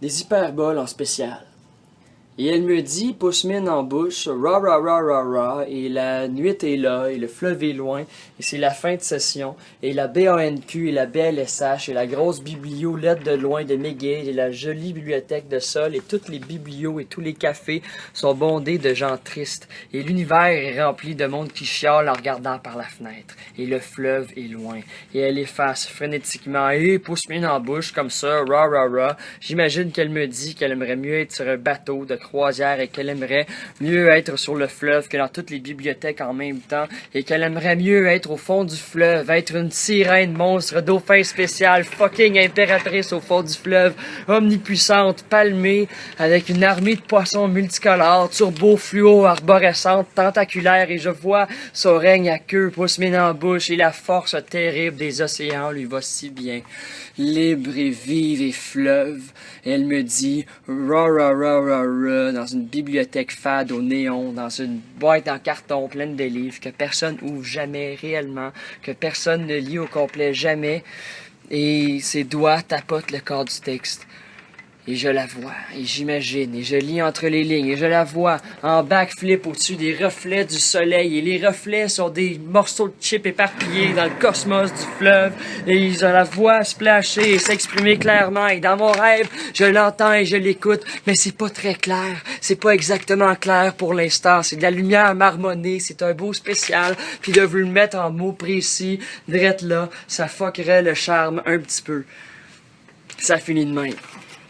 des hyperboles en spécial. Et elle me dit, pousse mine en bouche, ra ra ra ra ra, et la nuit est là, et le fleuve est loin, et c'est la fin de session, et la BANQ, et la BLSH, et la grosse biblio lettre de loin de McGill, et la jolie bibliothèque de Sol, et toutes les biblios et tous les cafés sont bondés de gens tristes, et l'univers est rempli de monde qui chiale en regardant par la fenêtre, et le fleuve est loin, et elle efface frénétiquement, et pousse mine en bouche, comme ça, ra ra ra. J'imagine qu'elle me dit qu'elle aimerait mieux être sur un bateau de croisière et qu'elle aimerait mieux être sur le fleuve que dans toutes les bibliothèques en même temps et qu'elle aimerait mieux être au fond du fleuve, être une sirène monstre, dauphin spécial, fucking impératrice au fond du fleuve, omnipuissante, palmée, avec une armée de poissons multicolores, turbo, fluo, arborescente, tentaculaire et je vois son règne à queue, pousse mine en bouche et la force terrible des océans lui va si bien. Libre et vive et fleuve, elle me dit ra ra ra ra ra dans une bibliothèque fade au néon, dans une boîte en carton pleine de livres que personne ouvre jamais réellement, que personne ne lit au complet jamais, et ses doigts tapotent le corps du texte. Et je la vois, et j'imagine, et je lis entre les lignes, et je la vois en backflip au-dessus des reflets du soleil, et les reflets sont des morceaux de chips éparpillés dans le cosmos du fleuve, et je la vois splasher et s'exprimer clairement, et dans mon rêve, je l'entends et je l'écoute, mais c'est pas très clair, c'est pas exactement clair pour l'instant, c'est de la lumière marmonnée, c'est un beau spécial, puis de vous le mettre en mots précis, drette là, ça fuckerait le charme un petit peu. Ça finit de même.